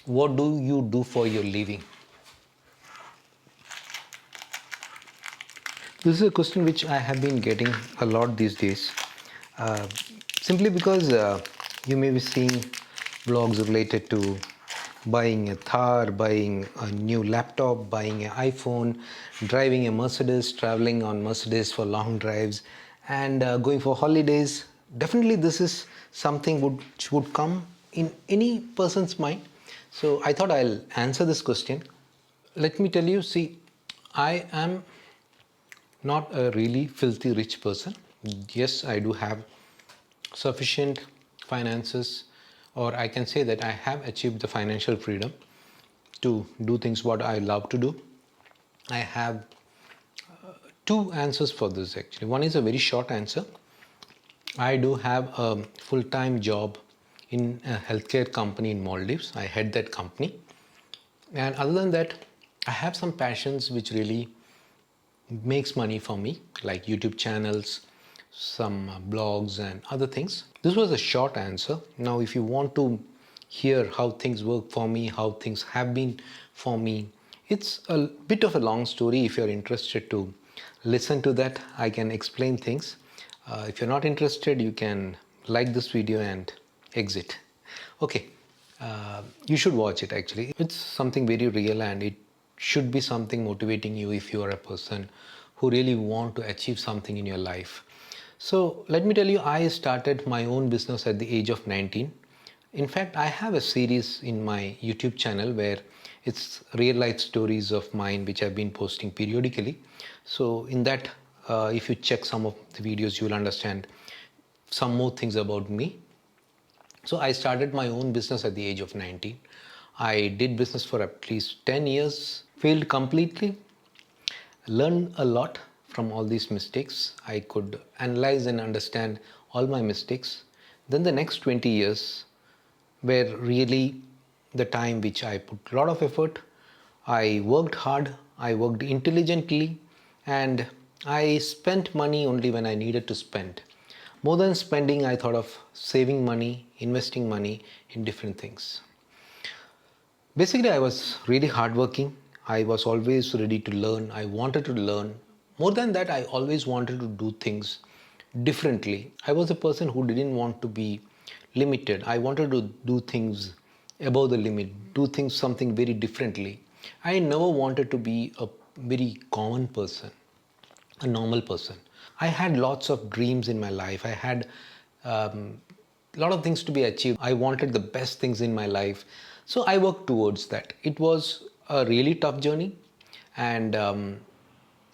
What do you do for your living? This is a question which I have been getting a lot these days. Uh, Simply because you may be seeing blogs related to buying a Thar, buying a new laptop, buying an iPhone, driving a Mercedes, traveling on Mercedes for long drives, and going for holidays. Definitely, this is something which would come in any person's mind. So I thought I'll answer this question. Let me tell you, see, I am not a really filthy rich person. Yes, I do have sufficient finances, or I can say that I have achieved the financial freedom to do things what I love to do. I have two answers for this actually. One is a very short answer. I do have a full time job in a healthcare company in Maldives. I head that company. And other than that, I have some passions which really makes money for me, like YouTube channels, some blogs, and other things. This was a short answer. Now, if you want to hear how things work for me, how things have been for me, it's a bit of a long story. If you're interested to listen to that, I can explain things. If you're not interested, you can like this video and exit. Okay, you should watch it actually. It's something very real and it should be something motivating you if you are a person who really want to achieve something in your life. So let me tell you, I started my own business at the age of 19. In fact, I have a series in my YouTube channel where it's real life stories of mine which I've been posting periodically. So in that, if you check some of the videos, you will understand some more things about me. So I started my own business at the age of 19. I did business for at least 10 years, failed completely, learned a lot from all these mistakes. I could analyze and understand all my mistakes. Then the next 20 years were really the time which I put a lot of effort. I worked hard, I worked intelligently, and I spent money only when I needed to spend. More than spending, I thought of saving money, investing money in different things. Basically, I was really hardworking. I was always ready to learn. I wanted to learn. More than that, I always wanted to do things differently. I was a person who didn't want to be limited. I wanted to do things above the limit, do things something very differently. I never wanted to be a very common person, a normal person. I had lots of dreams in my life. I had a lot of things to be achieved. I wanted the best things in my life. So I worked towards that. It was a really tough journey and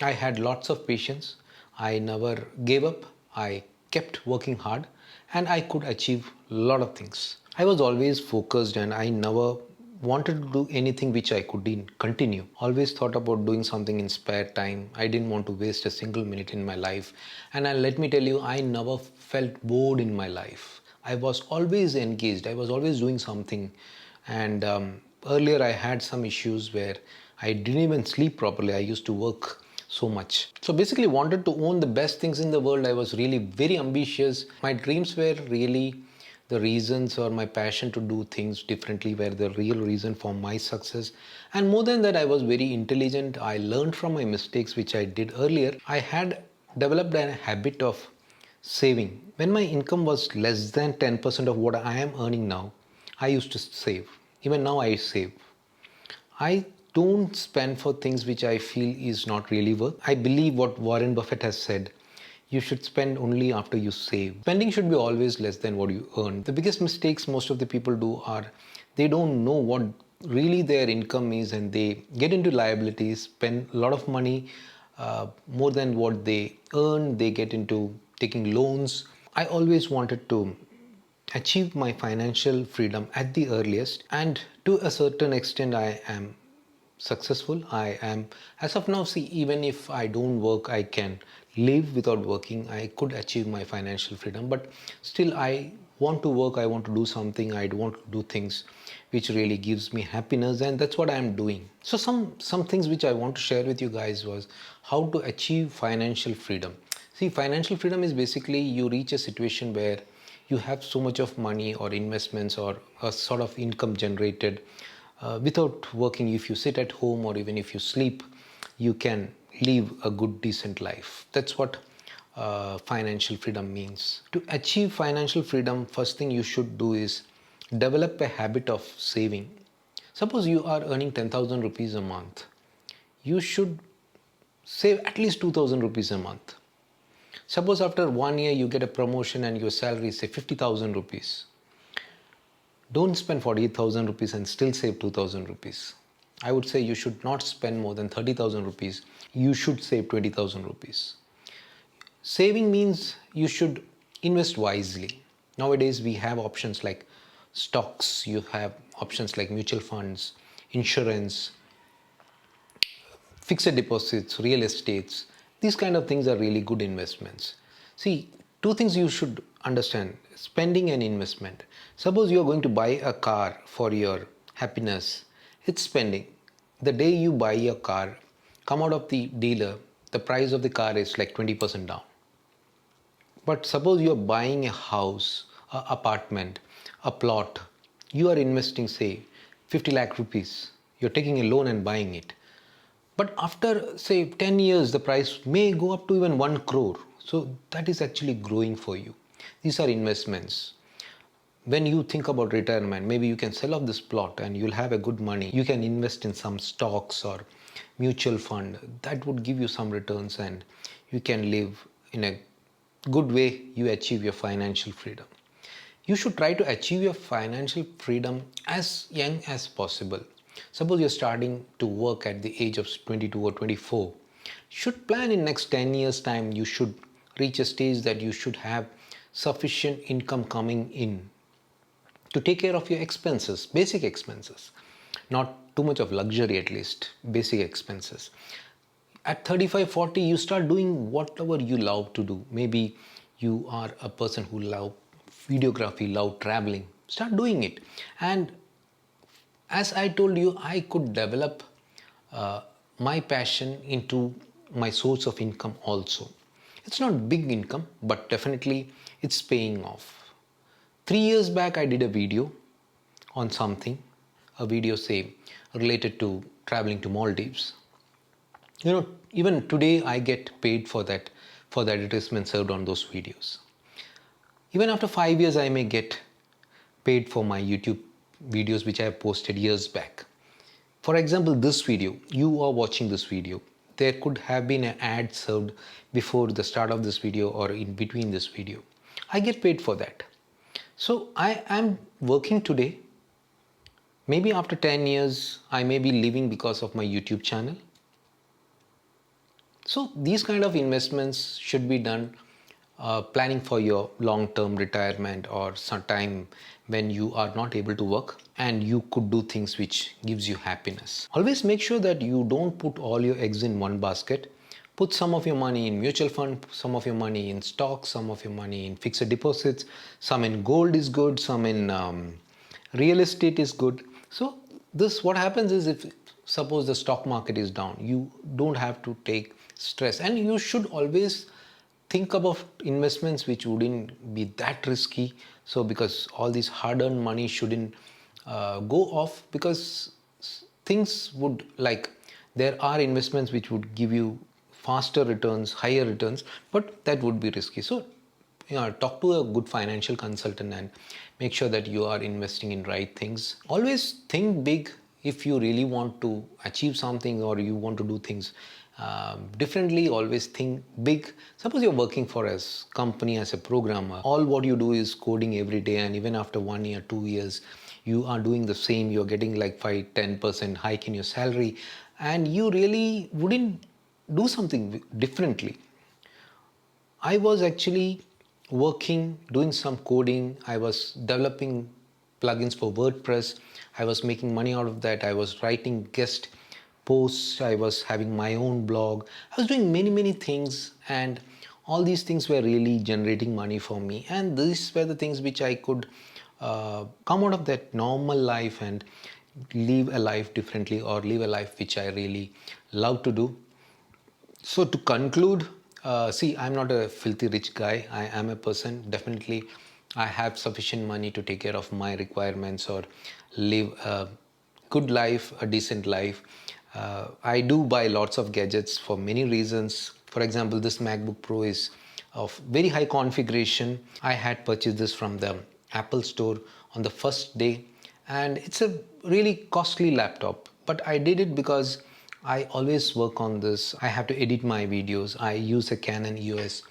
I had lots of patience. I never gave up. I kept working hard and I could achieve a lot of things. I was always focused and I never wanted to do anything which I couldn't continue. Always thought about doing something in spare time. I didn't want to waste a single minute in my life. And let me tell you, I never felt bored in my life. I was always engaged. I was always doing something. And earlier I had some issues where I didn't even sleep properly. I used to work so much. So basically wanted to own the best things in the world. I was really very ambitious. My dreams were really the reasons or my passion to do things differently were the real reason for my success. And more than that, I was very intelligent. I learned from my mistakes which I did earlier. I had developed a habit of saving. When my income was less than 10% of what I am earning now, I used to save. Even now I save. I don't spend for things which I feel is not really worth. I believe what Warren Buffett has said. You should spend only after you save. Spending should be always less than what you earn. The biggest mistakes most of the people do are they don't know what really their income is and they get into liabilities, spend a lot of money more than what they earn. They get into taking loans. I always wanted to achieve my financial freedom at the earliest, and to a certain extent I am successful. I am, as of now, see, even if I don't work, I can live without working. I could achieve my financial freedom, but still I want to work. I want to do something. I want to do things which really gives me happiness, and that's what I am doing. So some things which I want to share with you guys was how to achieve financial freedom. See, financial freedom is basically you reach a situation where you have so much of money or investments or a sort of income generated, without working, if you sit at home or even if you sleep, you can live a good decent life. That's what financial freedom means. To achieve financial freedom, first thing you should do is develop a habit of saving. Suppose you are earning 10,000 rupees a month, you should save at least 2,000 rupees a month. Suppose after 1 year you get a promotion and your salary is say 50,000 rupees. Don't spend 48,000 rupees and still save 2,000 rupees. I would say you should not spend more than 30,000 rupees. You should save 20,000 rupees. Saving means you should invest wisely. Nowadays we have options like stocks, you have options like mutual funds, insurance, fixed deposits, real estates. These kind of things are really good investments. See, two things you should understand: spending and investment. Suppose you are going to buy a car for your happiness, it's spending. The day you buy a car, come out of the dealer, the price of the car is like 20% down. But suppose you are buying a house, a apartment, a plot, you are investing say 50 lakh rupees. You're taking a loan and buying it. But after say 10 years, the price may go up to even 1 crore. So that is actually growing for you. These are investments. When you think about retirement, maybe you can sell off this plot and you'll have a good money. You can invest in some stocks or mutual fund. That would give you some returns and you can live in a good way. You achieve your financial freedom. You should try to achieve your financial freedom as young as possible. Suppose you're starting to work at the age of 22 or 24. You should plan in next 10 years time. You should reach a stage that you should have sufficient income coming in to take care of your expenses, basic expenses. Not too much of luxury, at least basic expenses. At 35, 40, you start doing whatever you love to do. Maybe you are a person who love videography, love traveling. Start doing it. And as I told you, I could develop my passion into my source of income also. It's not big income, but definitely it's paying off. 3 years back, I did a video on something, a video say related to traveling to Maldives. Even today I get paid for that, for the advertisement served on those videos. Even after 5 years, I may get paid for my YouTube videos which I have posted years back. For example, this video, you are watching this video. There could have been an ad served before the start of this video or in between this video. I get paid for that. So I am working today. Maybe after 10 years, I may be living because of my YouTube channel. So these kind of investments should be done planning for your long-term retirement or some time when you are not able to work and you could do things which gives you happiness. Always make sure that you don't put all your eggs in one basket. Put some of your money in mutual fund, some of your money in stocks, some of your money in fixed deposits, some in gold is good, some in real estate is good. So this, what happens is, if suppose the stock market is down, you don't have to take stress, and you should always think about investments which wouldn't be that risky. So because all this hard-earned money shouldn't go off, because things would, like, there are investments which would give you faster returns, higher returns, but that would be risky. So talk to a good financial consultant and make sure that you are investing in right things. Always think big. If you really want to achieve something or you want to do things differently, always think big. Suppose you're working for a company as a programmer. All what you do is coding every day, and even after 1 year, 2 years, you are doing the same. You're getting like 5-10% hike in your salary, and you really wouldn't do something differently. I was actually working, doing some coding. I was developing plugins for WordPress. I was making money out of that. I was writing guest posts. I was having my own blog. I was doing many things, and all these things were really generating money for me. And these were the things which I could come out of that normal life and live a life differently, or live a life which I really love to do. So to conclude, see, I'm not a filthy rich guy. I am a person. Definitely, I have sufficient money to take care of my requirements or live a good life, a decent life. I do buy lots of gadgets for many reasons. For example, this MacBook Pro is of very high configuration. I had purchased this from the Apple store on the first day, and it's a really costly laptop. But I did it because I always work on this. I have to edit my videos. I use a Canon EOS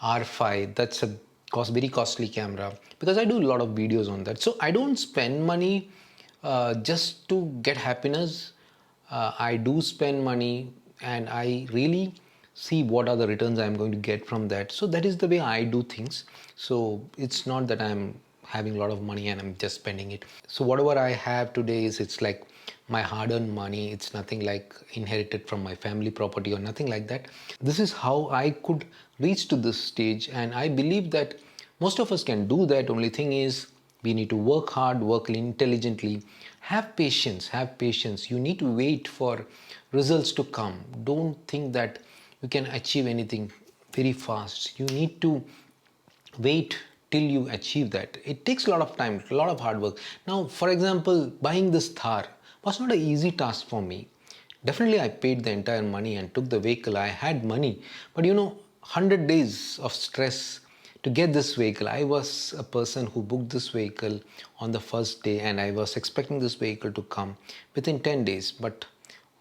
R5. That's a very costly camera because I do a lot of videos on that. So I don't spend money just to get happiness. I do spend money and I really see what are the returns I'm going to get from that. So that is the way I do things. So it's not that I'm having a lot of money and I'm just spending it. So whatever I have today it's like my hard-earned money. It's nothing like inherited from my family property or nothing like that. This is how I could reach to this stage, and I believe that most of us can do that. Only thing is we need to work hard, work intelligently, have patience, have patience. You need to wait for results to come. Don't think that you can achieve anything very fast. You need to wait till you achieve that. It takes a lot of time, a lot of hard work. Now, for example, buying this Thar was not an easy task for me. Definitely I paid the entire money and took the vehicle. I had money, but 100 days of stress to get this vehicle. I was a person who booked this vehicle on the first day, and I was expecting this vehicle to come within 10 days, but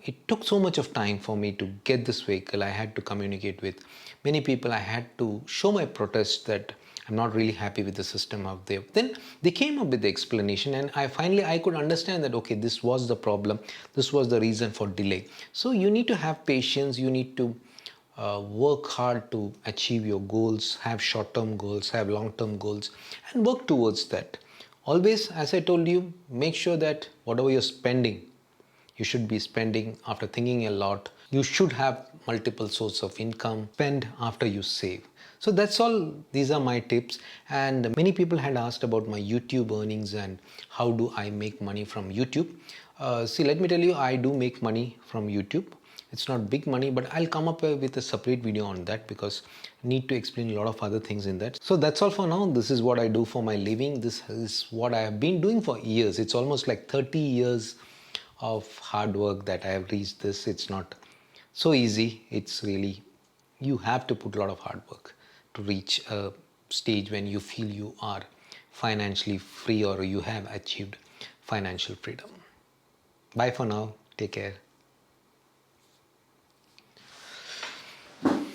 it took so much of time for me to get this vehicle. I had to communicate with many people. I had to show my protest that I'm not really happy with the system out there. Then they came up with the explanation, and I could understand that okay, this was the problem, this was the reason for delay. So you need to have patience. You need to work hard to achieve your goals, have short-term goals, have long-term goals, and work towards that. Always, as I told you, make sure that whatever you're spending, you should be spending after thinking a lot. You should have multiple sources of income. Spend after you save. So that's all. These are my tips. And many people had asked about my YouTube earnings and how do I make money from YouTube. See, let me tell you, I do make money from YouTube. It's not big money, but I'll come up with a separate video on that because I need to explain a lot of other things in that. So that's all for now. This is what I do for my living. This is what I have been doing for years. It's almost like 30 years of hard work that I have reached this. It's not so easy. It's really, you have to put a lot of hard work to reach a stage when you feel you are financially free or you have achieved financial freedom. Bye for now. Take care.